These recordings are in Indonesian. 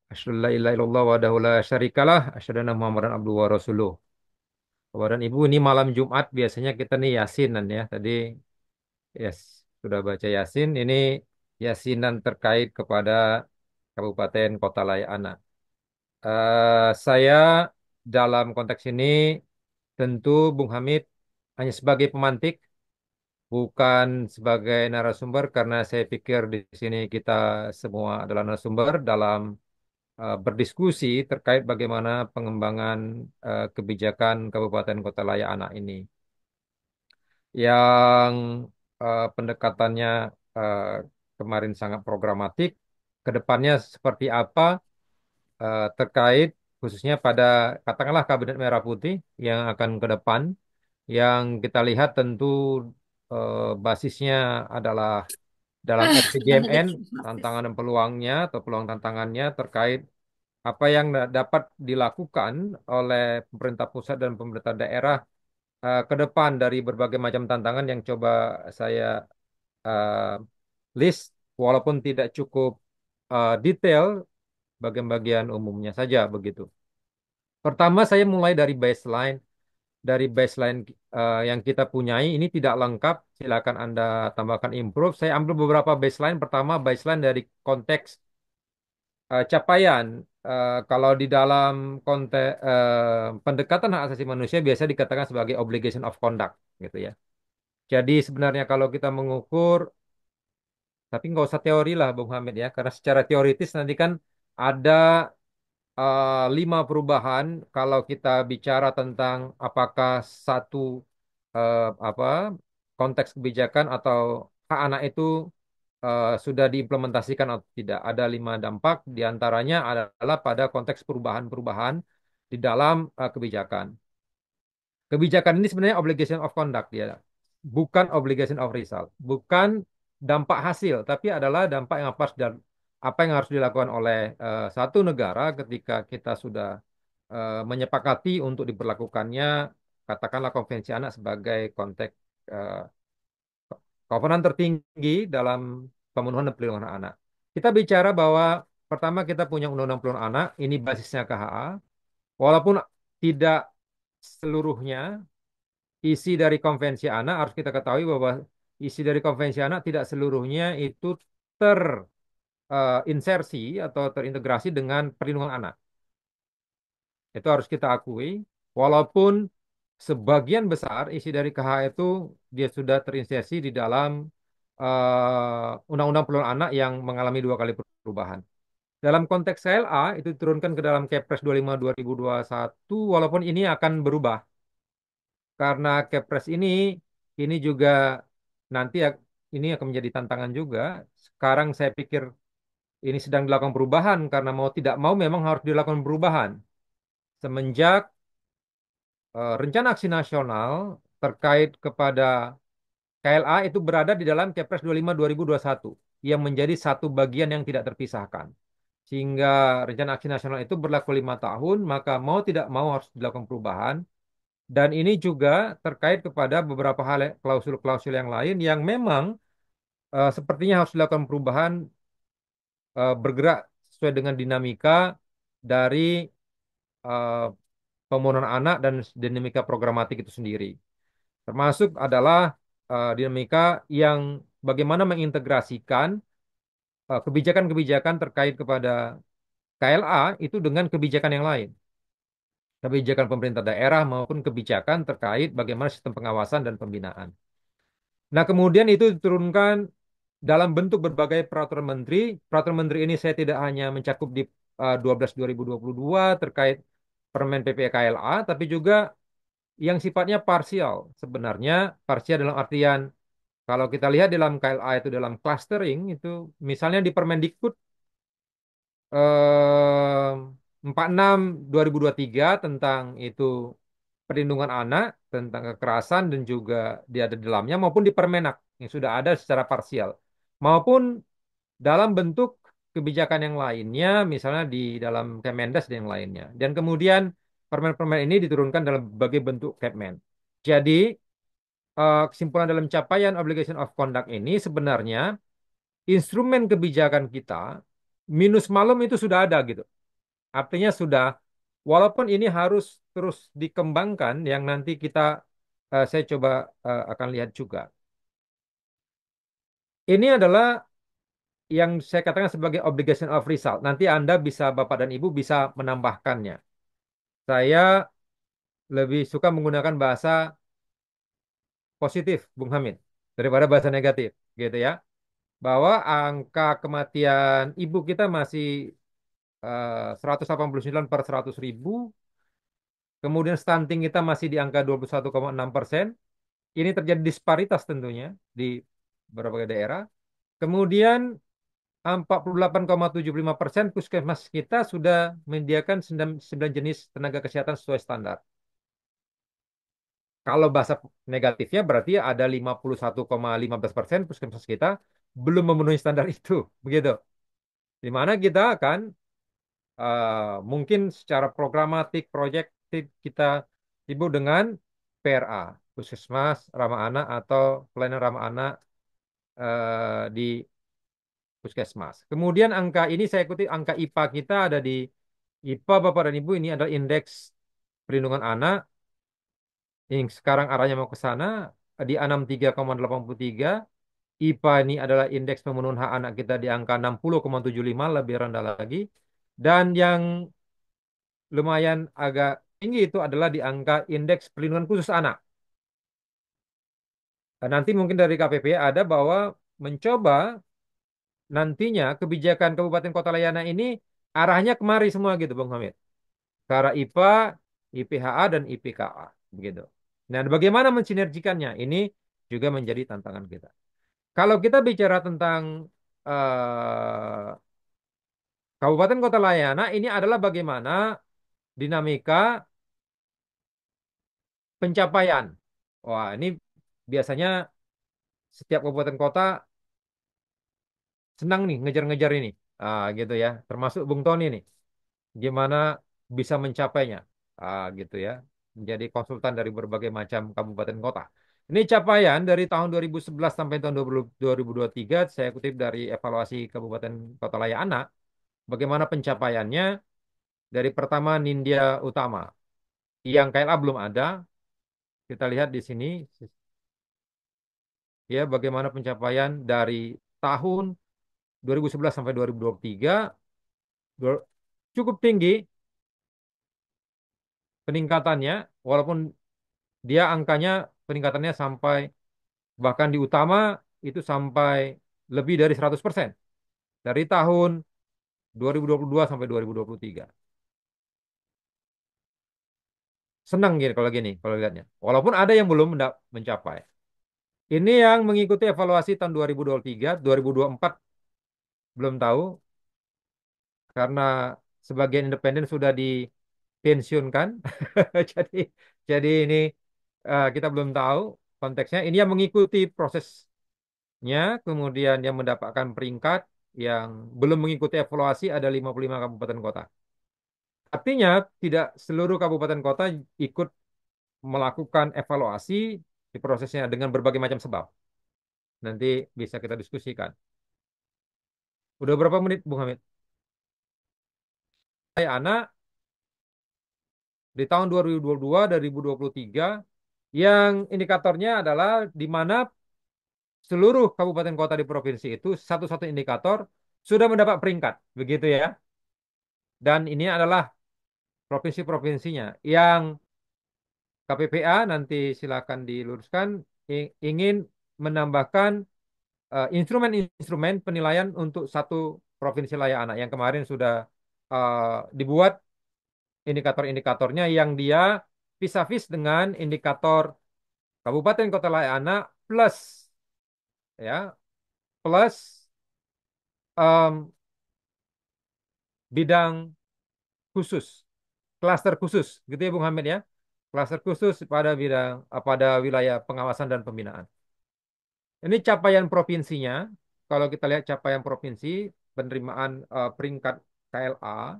Asyhadu an la ilaha illallah wahdahu la syarikalah, asyhadu anna Muhammadan abduhu wa rasuluh. Bapak dan Ibu, ini malam Jumat biasanya kita nih yasinan ya. Tadi yes, sudah baca Yasin. Ini yasinan terkait kepada Kabupaten Kota Layakana. Saya dalam konteks ini tentu Bung Hamid hanya sebagai pemantik, bukan sebagai narasumber karena saya pikir di sini kita semua adalah narasumber dalam berdiskusi terkait bagaimana pengembangan kebijakan Kabupaten Kota Layak Anak ini, yang pendekatannya eh, kemarin sangat programatik, ke depannya seperti apa terkait khususnya pada katakanlah Kabinet Merah Putih yang akan ke depan, yang kita lihat tentu basisnya adalah dalam Sakit, RPJMN, maaf. tantangan dan peluangnya atau peluang tantangannya terkait apa yang dapat dilakukan oleh pemerintah pusat dan pemerintah daerah ke depan dari berbagai macam tantangan yang coba saya eh, list, walaupun tidak cukup detail, bagian-bagian umumnya saja begitu. Pertama, saya mulai dari baseline yang kita punyai ini tidak lengkap. Silakan Anda tambahkan improve. Saya ambil beberapa baseline. Pertama, baseline dari konteks capaian. Kalau di dalam konteks pendekatan hak asasi manusia biasa dikatakan sebagai obligation of conduct, gitu ya. Jadi sebenarnya kalau kita mengukur, tapi nggak usah teori lah, Bung Hamid ya, karena secara teoritis nanti kan ada 5 perubahan kalau kita bicara tentang apakah satu apa konteks kebijakan atau hak anak itu sudah diimplementasikan atau tidak. Ada 5 dampak, diantaranya adalah pada konteks perubahan-perubahan di dalam kebijakan. Kebijakan ini sebenarnya obligation of conduct ya, bukan obligation of result, bukan dampak hasil, tapi adalah dampak yang apa yang harus dilakukan oleh satu negara ketika kita sudah menyepakati untuk diberlakukannya, katakanlah konvensi anak sebagai konteks eh, kovenan tertinggi dalam pemenuhan dan perlindungan anak. Kita bicara bahwa pertama kita punya Undang-Undang Perlindungan Anak, ini basisnya KHA, walaupun tidak seluruhnya isi dari konvensi anak, harus kita ketahui bahwa isi dari konvensi anak tidak seluruhnya itu terinsersi atau terintegrasi dengan perlindungan anak. Itu harus kita akui, walaupun sebagian besar isi dari KH itu dia sudah terinsersi di dalam Undang-Undang Perlindungan Anak yang mengalami 2 kali perubahan. Dalam konteks KLA itu diturunkan ke dalam Kepres 25 2021, walaupun ini akan berubah karena Kepres ini juga nanti ini akan menjadi tantangan juga. Sekarang saya pikir ini sedang dilakukan perubahan karena mau tidak mau memang harus dilakukan perubahan semenjak rencana aksi nasional terkait kepada KLA itu berada di dalam Kepres 25 2021 yang menjadi satu bagian yang tidak terpisahkan. Sehingga rencana aksi nasional itu berlaku 5 tahun, maka mau tidak mau harus dilakukan perubahan. Dan ini juga terkait kepada beberapa hal klausul-klausul yang lain yang memang sepertinya harus dilakukan perubahan bergerak sesuai dengan dinamika dari eh, pemohonan anak dan dinamika programatik itu sendiri. Termasuk adalah dinamika yang bagaimana mengintegrasikan kebijakan-kebijakan terkait kepada KLA itu dengan kebijakan yang lain. Kebijakan pemerintah daerah maupun kebijakan terkait bagaimana sistem pengawasan dan pembinaan. Nah, kemudian itu diturunkan dalam bentuk berbagai peraturan menteri. Peraturan menteri ini saya tidak hanya mencakup di 12 2022 terkait Permen PPKLA, tapi juga yang sifatnya parsial. Sebenarnya parsial dalam artian kalau kita lihat dalam KLA itu dalam clustering itu misalnya di Permendikbud eh, 46 2023 tentang itu perlindungan anak, tentang kekerasan dan juga dia ada di dalamnya maupun di Permenak yang sudah ada secara parsial maupun dalam bentuk kebijakan yang lainnya misalnya di dalam Kemendes dan yang lainnya. Dan kemudian permen-permen ini diturunkan dalam berbagai bentuk Kepmen. Jadi kesimpulan dalam capaian obligation of conduct ini sebenarnya instrumen kebijakan kita minus malum itu sudah ada gitu. Artinya sudah, walaupun ini harus terus dikembangkan, yang nanti saya coba akan lihat juga. Ini adalah yang saya katakan sebagai obligation of result. Nanti Anda bisa, Bapak dan Ibu bisa menambahkannya. Saya lebih suka menggunakan bahasa positif, Bung Hamid, daripada bahasa negatif, gitu ya. Bahwa angka kematian ibu kita masih 189 per 100 ribu, kemudian stunting kita masih di angka 21,6%. Ini terjadi disparitas tentunya di berbagai daerah. Kemudian 48,75% puskesmas kita sudah menyediakan 9 jenis tenaga kesehatan sesuai standar. Kalau bahasa negatifnya berarti ada 51,15% puskesmas kita belum memenuhi standar itu, begitu. Di mana kita akan mungkin secara programatik, proyektif kita sibuk dengan PRA, Puskesmas Ramah Anak atau pelayanan ramah anak di Puskesmas. Kemudian angka ini saya ikuti angka IPA kita ada di IPA Bapak dan Ibu, ini adalah Indeks Perlindungan Anak yang sekarang arahnya mau ke sana di 63,83. IPA ini adalah indeks pemenuhan hak anak kita di angka 60,75, lebih rendah lagi. Dan yang lumayan agak tinggi itu adalah di angka indeks perlindungan khusus anak. Dan nanti mungkin dari KPP ada bahwa mencoba nantinya kebijakan Kabupaten Kota Layanan ini arahnya kemari semua gitu Bang Hamid. Ke arah IPA, IPHA, dan IPKA. Begitu. Nah, bagaimana mensinergikannya? Ini juga menjadi tantangan kita. Kalau kita bicara tentang eh, Kabupaten Kota Layanan, ini adalah bagaimana dinamika pencapaian. Wah, ini biasanya setiap kabupaten kota senang nih ngejar-ngejar ini. Gitu ya. Termasuk Bung Tony nih. Gimana bisa mencapainya. Gitu ya. Menjadi konsultan dari berbagai macam kabupaten kota. Ini capaian dari tahun 2011 sampai tahun 2023, saya kutip dari evaluasi Kabupaten Kota Layak Anak. Bagaimana pencapaiannya dari pertama Nindya Utama. Yang KLA belum ada. Kita lihat di sini ya bagaimana pencapaian dari tahun 2011 sampai 2023 cukup tinggi peningkatannya, walaupun dia angkanya peningkatannya sampai bahkan di utama itu sampai lebih dari 100% dari tahun 2022 sampai 2023. Senang gini kalau lihatnya. Walaupun ada yang belum mencapai. Ini yang mengikuti evaluasi tahun 2023, 2024 belum tahu karena sebagian independen sudah dipensiunkan. Jadi jadi ini kita belum tahu konteksnya. Ini yang mengikuti prosesnya, kemudian yang mendapatkan peringkat yang belum mengikuti evaluasi ada 55 kabupaten kota. Artinya tidak seluruh kabupaten kota ikut melakukan evaluasi di prosesnya dengan berbagai macam sebab. Nanti bisa kita diskusikan. Udah berapa menit, Bung Hamid? Saya anak di tahun 2022, 2023, yang indikatornya adalah di mana seluruh kabupaten kota di provinsi itu satu-satu indikator sudah mendapat peringkat, begitu ya. Dan ini adalah provinsi-provinsinya yang KPPA nanti silakan diluruskan ingin menambahkan instrumen-instrumen penilaian untuk satu provinsi layak anak yang kemarin sudah dibuat indikator-indikatornya yang dia vis-a-vis dengan indikator Kabupaten Kota Layak Anak plus ya plus em, bidang khusus, klaster khusus, gitu ya Bung Hamid ya. Klaster khusus pada bidang pada wilayah pengawasan dan pembinaan. Ini capaian provinsinya. Kalau kita lihat capaian provinsi penerimaan peringkat KLA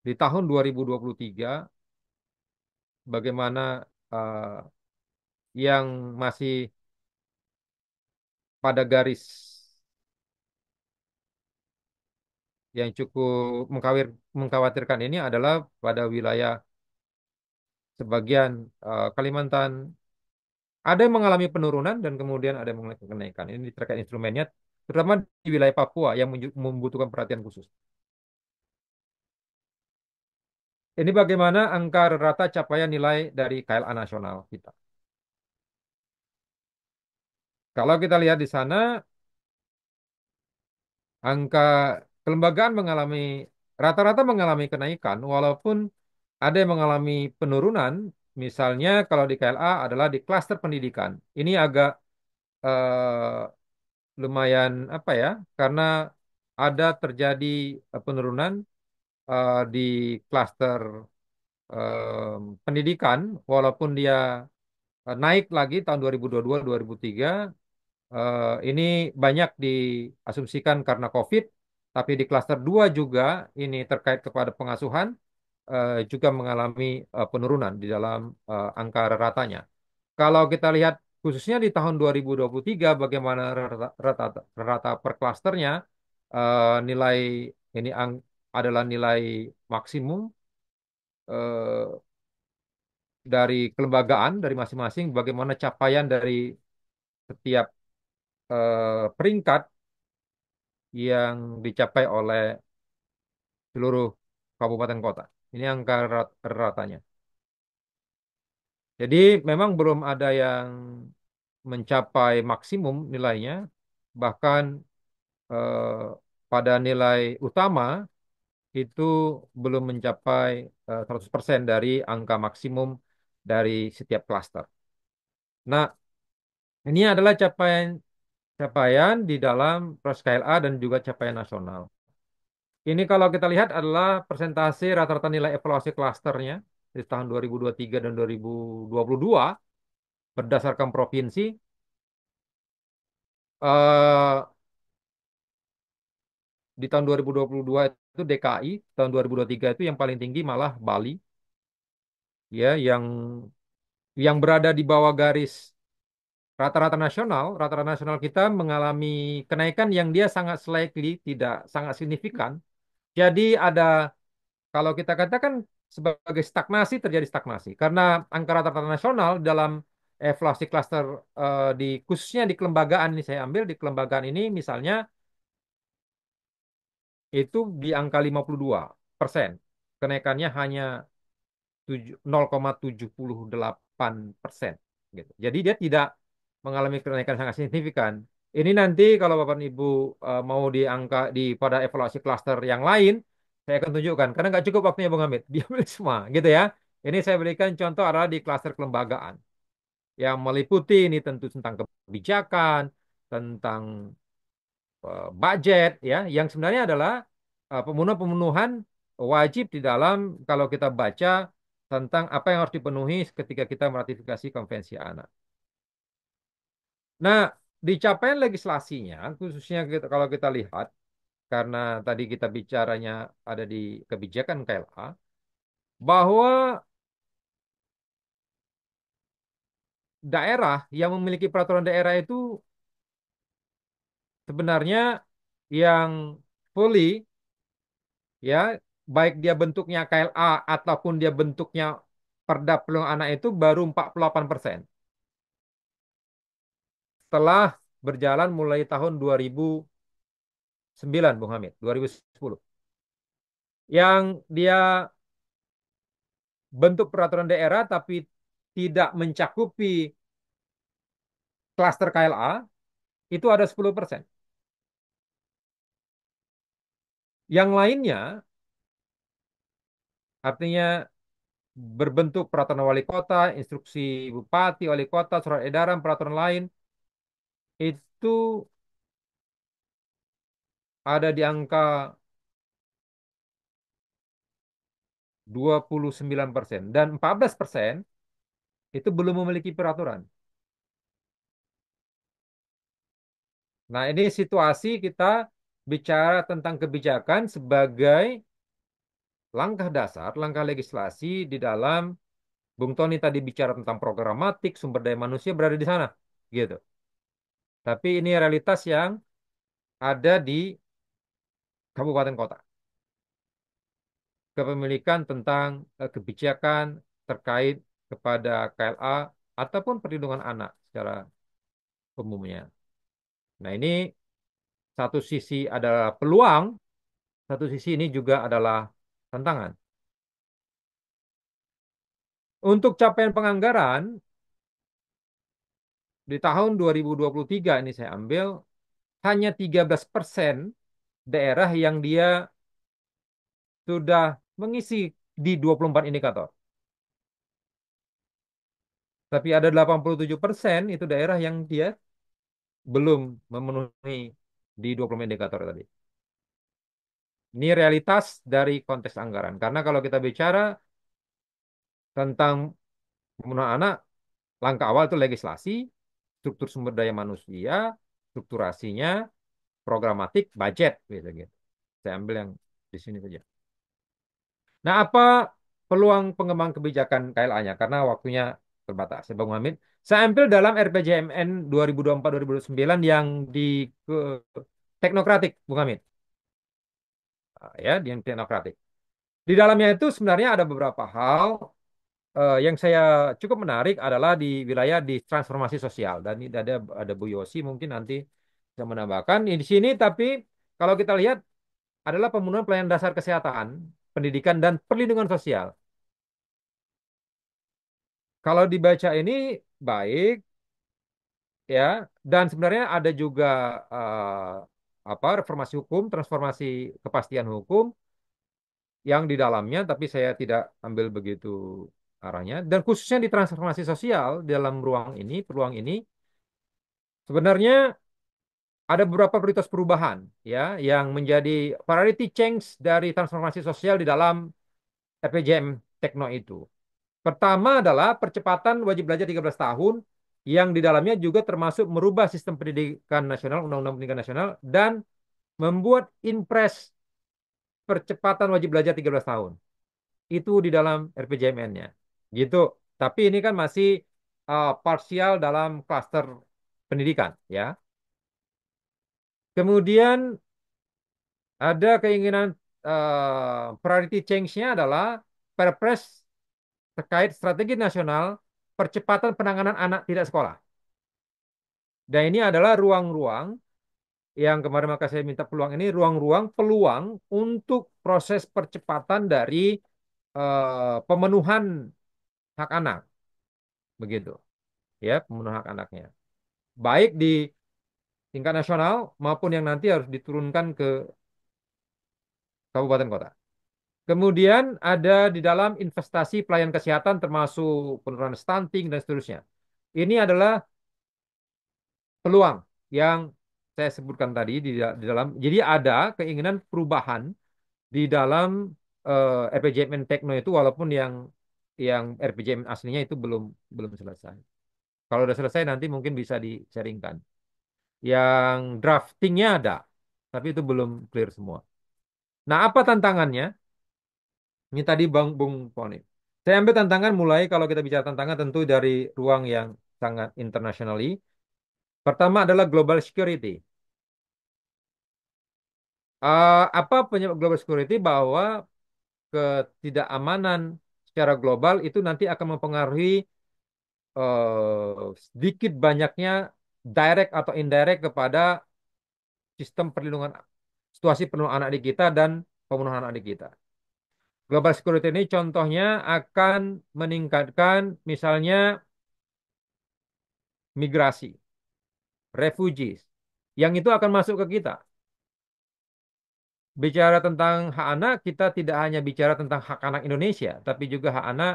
di tahun 2023, bagaimana eh, yang masih pada garis yang cukup mengkhawatirkan ini adalah pada wilayah sebagian Kalimantan. Ada yang mengalami penurunan dan kemudian ada yang mengalami kenaikan. Ini terkait instrumennya, terutama di wilayah Papua yang membutuhkan perhatian khusus. Ini bagaimana angka rata capaian nilai dari KLA nasional kita. Kalau kita lihat di sana, angka kelembagaan rata-rata mengalami kenaikan, walaupun ada yang mengalami penurunan. Misalnya kalau di KLA adalah di klaster pendidikan. Ini agak lumayan apa ya, karena ada terjadi penurunan di klaster pendidikan, walaupun dia naik lagi tahun 2022, 2003. Ini banyak diasumsikan karena COVID, tapi di klaster 2 juga ini terkait kepada pengasuhan juga mengalami penurunan di dalam angka ratanya. Kalau kita lihat khususnya di tahun 2023 bagaimana rata, rata per klasternya, nilai ini adalah nilai maksimum eh, dari kelembagaan dari masing-masing, bagaimana capaian dari setiap peringkat yang dicapai oleh seluruh kabupaten kota. Ini angka ratanya. Jadi memang belum ada yang mencapai maksimum nilainya, bahkan eh, pada nilai utama itu belum mencapai 100% dari angka maksimum dari setiap klaster. Nah, ini adalah capaian di dalam Pros KLA dan juga capaian nasional. Ini kalau kita lihat adalah persentase rata-rata nilai evaluasi klasternya di tahun 2023 dan 2022 berdasarkan provinsi. eh, di tahun 2022 itu DKI, tahun 2023 itu yang paling tinggi malah Bali, ya, yang berada di bawah garis rata-rata nasional kita mengalami kenaikan yang dia sangat slightly, tidak sangat signifikan. Jadi ada, kalau kita katakan sebagai stagnasi, terjadi stagnasi. Karena angka rata-rata nasional dalam evaluasi klaster di khususnya di kelembagaan ini saya ambil di kelembagaan ini misalnya itu di angka 52%. Kenaikannya hanya 0,78% gitu. Jadi dia tidak mengalami kenaikan sangat signifikan. Ini nanti kalau Bapak dan Ibu mau di angka di pada evaluasi klaster yang lain, saya akan tunjukkan. Karena nggak cukup waktunya Bung Hamid, diambil semua, gitu ya. Ini saya berikan contoh adalah di klaster kelembagaan yang meliputi ini tentu tentang kebijakan, tentang budget, ya, yang sebenarnya adalah pemenuhan-pemenuhan wajib di dalam kalau kita baca tentang apa yang harus dipenuhi ketika kita meratifikasi konvensi anak. Nah, di capaian legislasinya, khususnya kalau kita lihat, karena tadi kita bicaranya ada di kebijakan KLA, bahwa daerah yang memiliki peraturan daerah itu sebenarnya yang fully, ya, baik dia bentuknya KLA ataupun dia bentuknya Perda Pelindungan Anak itu baru 48% setelah berjalan mulai tahun 2009, Bung Hamid, 2010. Yang dia bentuk peraturan daerah tapi tidak mencakupi klaster KLA itu ada 10%. Yang lainnya artinya berbentuk peraturan wali kota, instruksi bupati, wali kota, surat edaran, peraturan lain itu ada di angka 29% dan 14% itu belum memiliki peraturan. Nah, ini situasi kita bicara tentang kebijakan sebagai langkah dasar, langkah legislasi di dalam Bung Tony tadi bicara tentang programatik, sumber daya manusia berada di sana, gitu. Tapi ini realitas yang ada di kabupaten kota. Kepemilikan tentang kebijakan terkait kepada KLA ataupun perlindungan anak secara umumnya. Nah, ini satu sisi adalah peluang, satu sisi ini juga adalah tantangan. Untuk capaian penganggaran di tahun 2023 ini saya ambil hanya 13% daerah yang dia sudah mengisi di 24 indikator. Tapi ada 87% itu daerah yang dia belum memenuhi di 20 indikator tadi. Ini realitas dari konteks anggaran. Karena kalau kita bicara tentang pembunuhan anak, langkah awal itu legislasi, struktur sumber daya manusia, strukturasinya, programatik, budget, gitu. Saya ambil yang di sini saja. Nah, apa peluang pengembang kebijakan KLA-nya? Karena waktunya terbatas. Ya, Bang Muhammad. Saya ambil dalam RPJMN 2024-2029 yang di ke, teknokratik, Bung Hamid. Ya, yang teknokratik. Di dalamnya itu sebenarnya ada beberapa hal yang saya cukup menarik adalah di wilayah di transformasi sosial dan ini ada Bu Yosi mungkin nanti bisa menambahkan di sini tapi kalau kita lihat adalah pemenuhan pelayanan dasar kesehatan, pendidikan dan perlindungan sosial. Kalau dibaca ini baik ya dan sebenarnya ada juga reformasi hukum, transformasi kepastian hukum yang di dalamnya tapi saya tidak ambil begitu arahnya dan khususnya di transformasi sosial dalam ruang ini, peluang ini sebenarnya ada beberapa prioritas perubahan ya yang menjadi priority change dari transformasi sosial di dalam RPJM Tekno itu. Pertama adalah percepatan wajib belajar 13 tahun yang di dalamnya juga termasuk merubah sistem pendidikan nasional, Undang-Undang Pendidikan Nasional dan membuat impres percepatan wajib belajar 13 tahun. Itu di dalam RPJMN-nya. Gitu. Tapi ini kan masih parsial dalam klaster pendidikan ya. Kemudian ada keinginan priority change-nya adalah Perpres terkait strategi nasional percepatan penanganan anak tidak sekolah. Dan ini adalah ruang-ruang yang kemarin maka saya minta peluang ini ruang-ruang peluang untuk proses percepatan dari pemenuhan hak anak begitu ya pemenuhan hak anaknya baik di tingkat nasional maupun yang nanti harus diturunkan ke kabupaten kota. Kemudian ada di dalam investasi pelayanan kesehatan termasuk penurunan stunting dan seterusnya. Ini adalah peluang yang saya sebutkan tadi di dalam. Jadi ada keinginan perubahan di dalam RPJMN Tekno itu walaupun yang RPJMN aslinya itu belum belum selesai. Kalau udah selesai nanti mungkin bisa di-sharingkan. Yang draftingnya ada, tapi itu belum clear semua. Nah, apa tantangannya? Ini tadi Bang Bung Poni. Saya ambil tantangan mulai kalau kita bicara tantangan tentu dari ruang yang sangat internationally. Pertama adalah global security. Apa penyebab global security bahwa ketidakamanan secara global itu nanti akan mempengaruhi sedikit banyaknya direct atau indirect kepada sistem perlindungan situasi perlindungan anak di kita dan pemenuhan anak di kita. Global security ini contohnya akan meningkatkan misalnya migrasi, refugees, yang itu akan masuk ke kita. Bicara tentang hak anak, kita tidak hanya bicara tentang hak anak Indonesia, tapi juga hak anak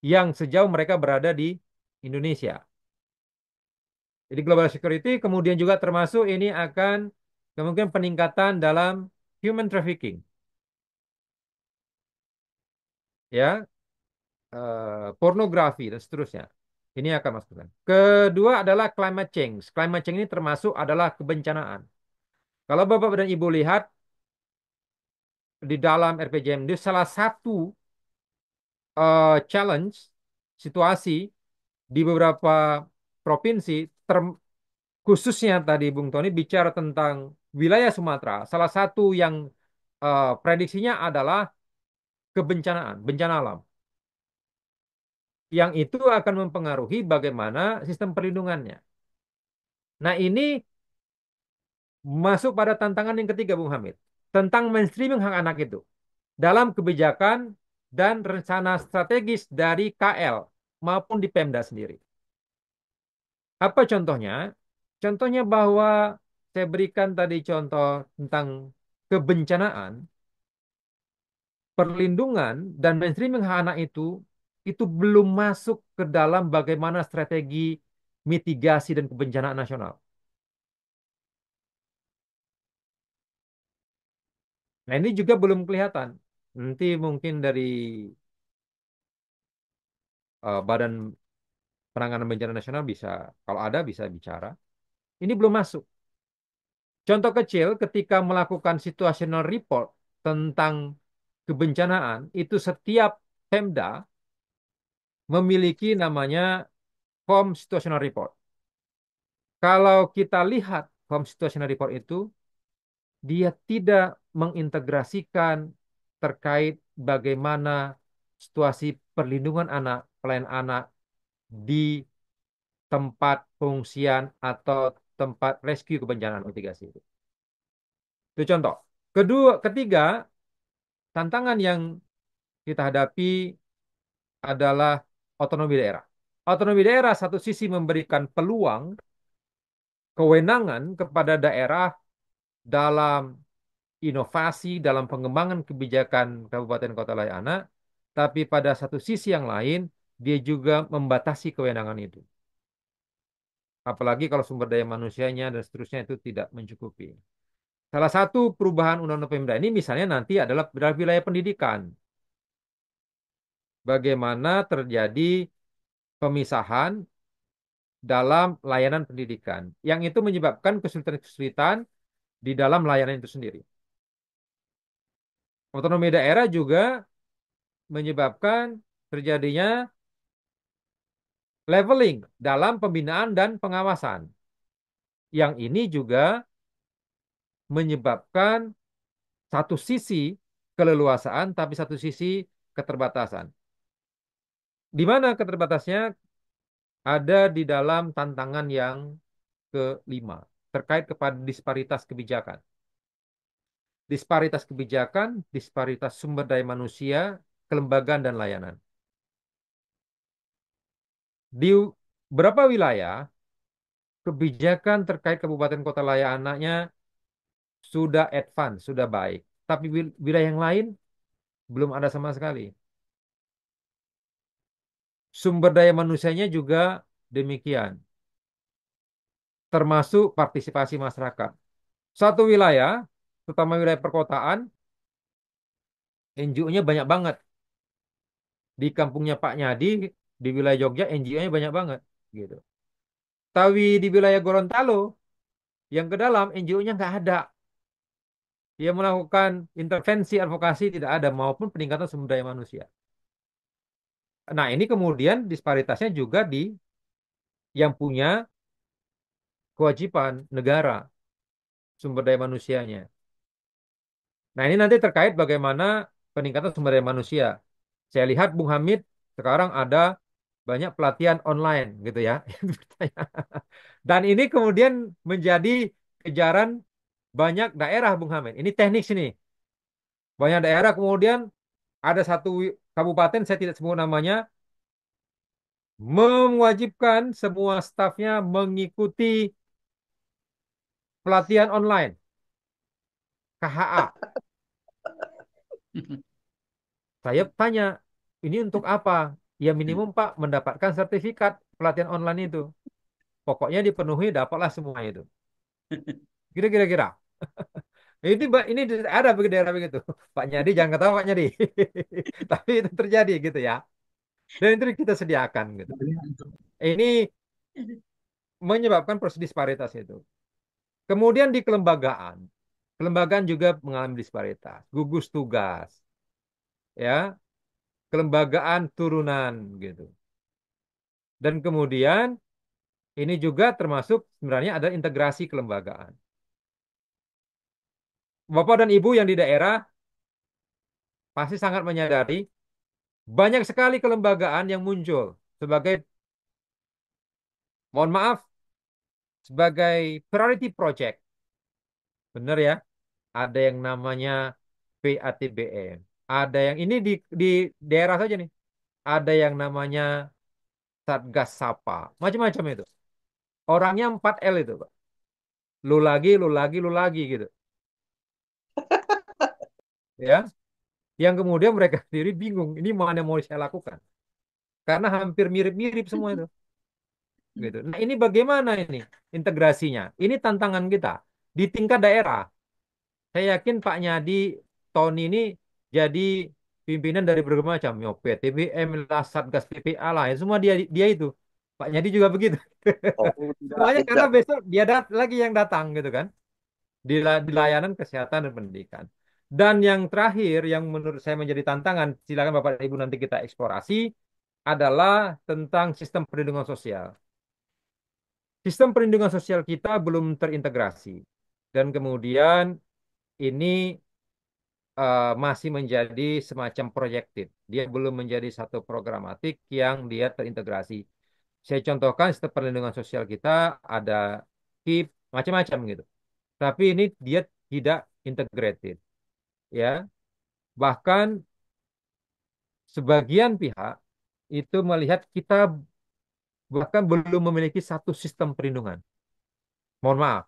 yang sejauh mereka berada di Indonesia. Jadi global security kemudian juga termasuk ini akan kemungkinan peningkatan dalam human trafficking, ya, pornografi dan seterusnya. Ini akan masukkan. Kedua adalah climate change. Climate change ini termasuk adalah kebencanaan. Kalau Bapak dan Ibu lihat di dalam RPJMD salah satu challenge situasi di beberapa provinsi khususnya tadi Bung Tony bicara tentang wilayah Sumatera. Salah satu yang prediksinya adalah kebencanaan, bencana alam. Yang itu akan mempengaruhi bagaimana sistem perlindungannya. Nah, ini masuk pada tantangan yang ketiga, Bung Hamid. Tentang mainstreaming hak anak itu. Dalam kebijakan dan rencana strategis dari KL maupun di Pemda sendiri. Apa contohnya? Contohnya bahwa saya berikan tadi contoh tentang kebencanaan, perlindungan, dan mainstreaming hak anak itu belum masuk ke dalam bagaimana strategi mitigasi dan kebencanaan nasional. Nah, ini juga belum kelihatan. Nanti mungkin dari Badan Penanganan Bencana Nasional bisa, kalau ada bisa bicara. Ini belum masuk. Contoh kecil, ketika melakukan situational report tentang kebencanaan, itu setiap Pemda memiliki namanya form situational report. Kalau kita lihat form situational report itu, dia tidak mengintegrasikan terkait bagaimana situasi perlindungan anak, pelayanan anak di tempat pengungsian atau tempat rescue kebencanaan mitigasi itu. Itu contoh. Kedua, ketiga, tantangan yang kita hadapi adalah otonomi daerah. Otonomi daerah satu sisi memberikan peluang, kewenangan kepada daerah dalam inovasi, dalam pengembangan kebijakan kabupaten kota layak tapi pada satu sisi yang lain, dia juga membatasi kewenangan itu. Apalagi kalau sumber daya manusianya dan seterusnya itu tidak mencukupi. Salah satu perubahan Undang-Undang Pemda ini misalnya nanti adalah wilayah pendidikan. Bagaimana terjadi pemisahan dalam layanan pendidikan. Yang itu menyebabkan kesulitan-kesulitan di dalam layanan itu sendiri. Otonomi daerah juga menyebabkan terjadinya leveling dalam pembinaan dan pengawasan. Yang ini juga menyebabkan satu sisi keleluasaan, tapi satu sisi keterbatasan. Di mana keterbatasnya ada di dalam tantangan yang kelima, terkait kepada disparitas kebijakan. Disparitas kebijakan, disparitas sumber daya manusia, kelembagaan, dan layanan. Di beberapa wilayah, kebijakan terkait kabupaten kota layak anaknya sudah advance, sudah baik. Tapi wilayah yang lain belum ada sama sekali. Sumber daya manusianya juga demikian, termasuk partisipasi masyarakat. Satu wilayah, terutama wilayah perkotaan, NGO-nya banyak banget. Di kampungnya Pak Nyadi, di wilayah Jogja, NGO-nya banyak banget. Gitu. Tapi di wilayah Gorontalo, yang ke dalam, NGO-nya nggak ada. Dia melakukan intervensi advokasi tidak ada, maupun peningkatan sumber daya manusia. Nah, ini kemudian disparitasnya juga di yang punya kewajiban negara, sumber daya manusianya. Nah, ini nanti terkait bagaimana peningkatan sumber daya manusia. Saya lihat Bung Hamid sekarang ada banyak pelatihan online gitu ya. Dan ini kemudian menjadi kejaran banyak daerah Bung Hamid. Ini teknik sini. Banyak daerah kemudian ada satu kabupaten saya tidak sebut namanya mewajibkan semua stafnya mengikuti pelatihan online KHA. Saya tanya, ini untuk apa? Ya minimum Pak mendapatkan sertifikat pelatihan online itu. Pokoknya dipenuhi dapatlah semua itu. Kira-kira. Ini ada begitu daerah begitu. Pak Nyadi jangan ketawa Pak Nyadi. Tapi itu terjadi gitu ya. Dan itu kita sediakan gitu. Ini menyebabkan proses disparitas itu. Kemudian di kelembagaan. Kelembagaan juga mengalami disparitas. Gugus tugas, ya, kelembagaan turunan gitu. Dan kemudian ini juga termasuk sebenarnya ada integrasi kelembagaan. Bapak dan Ibu yang di daerah pasti sangat menyadari banyak sekali kelembagaan yang muncul sebagai, mohon maaf, sebagai priority project. Benar ya? Ada yang namanya PATBM. Ada yang ini di daerah saja nih. Ada yang namanya Satgas Sapa. Macam-macam itu. Orangnya 4L itu, Pak. Lu lagi gitu. Ya. Yang kemudian mereka sendiri bingung. Ini mana yang mau saya lakukan? Karena hampir mirip-mirip semua itu. Gitu. Nah, ini bagaimana ini integrasinya? Ini tantangan kita di tingkat daerah. Saya yakin Pak Nyadi tahun ini jadi pimpinan dari berbagai macam, yo PTBM lah, Satgas PPA lah, ya semua dia dia itu. Pak Nyadi juga begitu. Oh, tidak, Semuanya karena tidak. besok dia lagi yang datang gitu kan di layanan kesehatan dan pendidikan. Dan yang terakhir yang menurut saya menjadi tantangan, silakan Bapak Ibu nanti kita eksplorasi adalah tentang sistem perlindungan sosial. Sistem perlindungan sosial kita belum terintegrasi dan kemudian ini masih menjadi semacam proyektif. Dia belum menjadi satu programatik yang dia terintegrasi. Saya contohkan sistem perlindungan sosial kita ada KIP macam-macam gitu. Tapi ini dia tidak integrated, ya. Bahkan sebagian pihak itu melihat kita bahkan belum memiliki satu sistem perlindungan. Mohon maaf,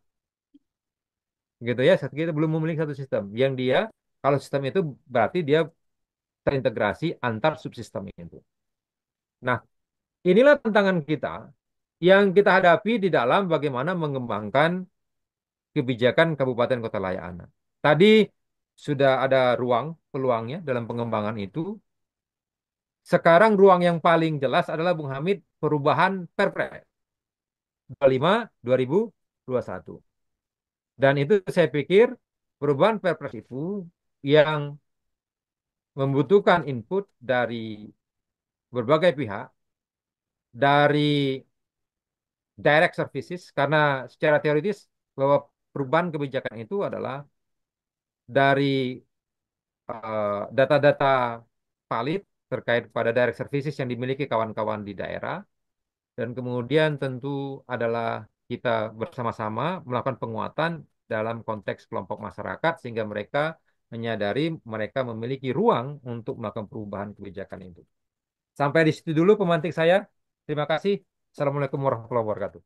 gitu ya. Kita belum memiliki satu sistem. Yang dia kalau sistem itu berarti dia terintegrasi antar subsistem itu. Nah, inilah tantangan kita yang kita hadapi di dalam bagaimana mengembangkan kebijakan Kabupaten Kota Layak-Anak. Tadi sudah ada ruang peluangnya dalam pengembangan itu. Sekarang ruang yang paling jelas adalah Bung Hamid perubahan Perpres 25 2021. Dan itu saya pikir perubahan Perpres itu yang membutuhkan input dari berbagai pihak, dari direct services, karena secara teoritis bahwa perubahan kebijakan itu adalah dari data-data valid terkait pada direct services yang dimiliki kawan-kawan di daerah, dan kemudian tentu adalah kita bersama-sama melakukan penguatan dalam konteks kelompok masyarakat sehingga mereka menyadari mereka memiliki ruang untuk melakukan perubahan kebijakan itu. Sampai di situ dulu pemantik saya. Terima kasih. Assalamualaikum warahmatullahi wabarakatuh.